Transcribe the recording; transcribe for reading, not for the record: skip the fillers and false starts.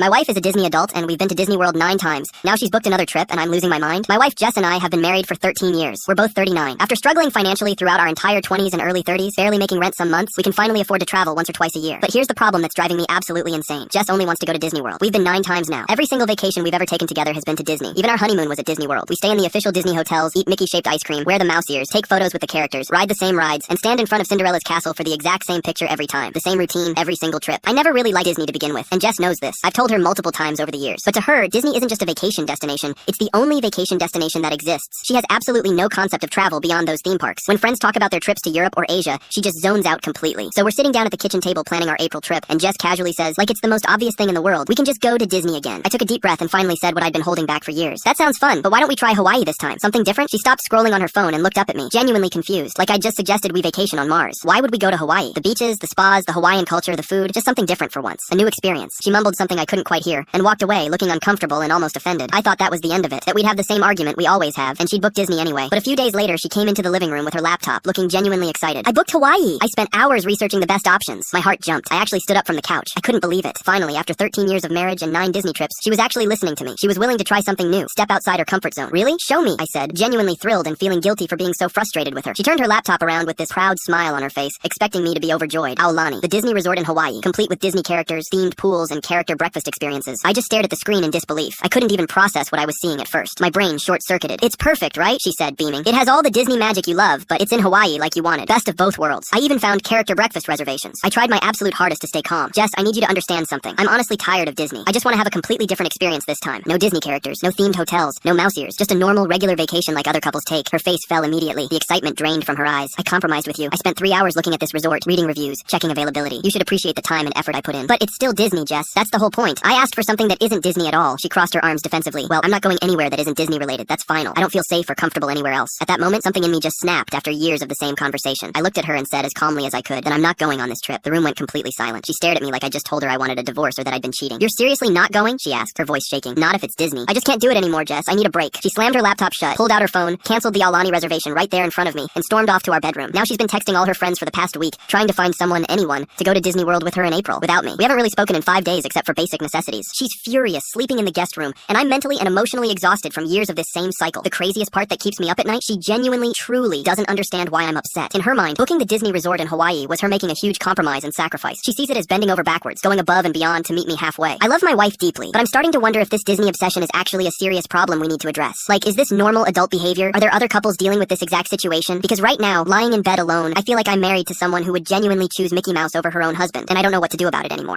My wife is a Disney adult and we've been to Disney World 9 times. Now she's booked another trip and I'm losing my mind. My wife Jess and I have been married for 13 years. We're both 39. After struggling financially throughout our entire 20s and early 30s, barely making rent some months, we can finally afford to travel once or twice a year. But here's the problem that's driving me absolutely insane. Jess only wants to go to Disney World. We've been 9 times now. Every single vacation we've ever taken together has been to Disney. Even our honeymoon was at Disney World. We stay in the official Disney hotels, eat Mickey-shaped ice cream, wear the mouse ears, take photos with the characters, ride the same rides, and stand in front of Cinderella's castle for the exact same picture every time. The same routine, every single trip. I never really liked Disney to begin with, and Jess knows this. I've told her multiple times over the years. But to her, Disney isn't just a vacation destination, it's the only vacation destination that exists. She has absolutely no concept of travel beyond those theme parks. When friends talk about their trips to Europe or Asia, she just zones out completely. So we're sitting down at the kitchen table planning our April trip, and Jess casually says, like it's the most obvious thing in the world, we can just go to Disney again. I took a deep breath and finally said what I'd been holding back for years. That sounds fun, but why don't we try Hawaii this time? Something different? She stopped scrolling on her phone and looked up at me, genuinely confused, like I'd just suggested we vacation on Mars. Why would we go to Hawaii? The beaches, the spas, the Hawaiian culture, the food, just something different for once. A new experience. She mumbled something I couldn't quite hear, and walked away, looking uncomfortable and almost offended. I thought that was the end of it, that we'd have the same argument we always have, and she'd book Disney anyway. But a few days later, she came into the living room with her laptop, looking genuinely excited. I booked Hawaii! I spent hours researching the best options. My heart jumped. I actually stood up from the couch. I couldn't believe it. Finally, after 13 years of marriage and 9 Disney trips, she was actually listening to me. She was willing to try something new, step outside her comfort zone. Really? Show me, I said, genuinely thrilled and feeling guilty for being so frustrated with her. She turned her laptop around with this proud smile on her face, expecting me to be overjoyed. Aulani, the Disney resort in Hawaii, complete with Disney characters, themed pools, and character breakfast experiences. I just stared at the screen in disbelief. I couldn't even process what I was seeing at first. My brain short-circuited. It's perfect, right? She said, beaming. It has all the Disney magic you love, but it's in Hawaii like you wanted. Best of both worlds. I even found character breakfast reservations. I tried my absolute hardest to stay calm. Jess, I need you to understand something. I'm honestly tired of Disney. I just want to have a completely different experience this time. No Disney characters, no themed hotels, no mouse ears, just a normal, regular vacation like other couples take. Her face fell immediately. The excitement drained from her eyes. I compromised with you. I spent 3 hours looking at this resort, reading reviews, checking availability. You should appreciate the time and effort I put in. But it's still Disney, Jess. That's the whole point. I asked for something that isn't Disney at all. She crossed her arms defensively. Well, I'm not going anywhere that isn't Disney related. That's final. I don't feel safe or comfortable anywhere else. At that moment, something in me just snapped after years of the same conversation. I looked at her and said as calmly as I could, then I'm not going on this trip. The room went completely silent. She stared at me like I just told her I wanted a divorce or that I'd been cheating. You're seriously not going? She asked, her voice shaking. Not if it's Disney. I just can't do it anymore, Jess. I need a break. She slammed her laptop shut, pulled out her phone, canceled the Aulani reservation right there in front of me, and stormed off to our bedroom. Now she's been texting all her friends for the past week, trying to find anyone, to go to Disney World with her in April, without me. We haven't really spoken in 5 days except for basic necessities. She's furious, sleeping in the guest room, and I'm mentally and emotionally exhausted from years of this same cycle. The craziest part that keeps me up at night, she genuinely, truly doesn't understand why I'm upset. In her mind, booking the Disney resort in Hawaii was her making a huge compromise and sacrifice. She sees it as bending over backwards, going above and beyond to meet me halfway. I love my wife deeply, but I'm starting to wonder if this Disney obsession is actually a serious problem we need to address. Like, is this normal adult behavior? Are there other couples dealing with this exact situation? Because right now, lying in bed alone, I feel like I'm married to someone who would genuinely choose Mickey Mouse over her own husband, and I don't know what to do about it anymore.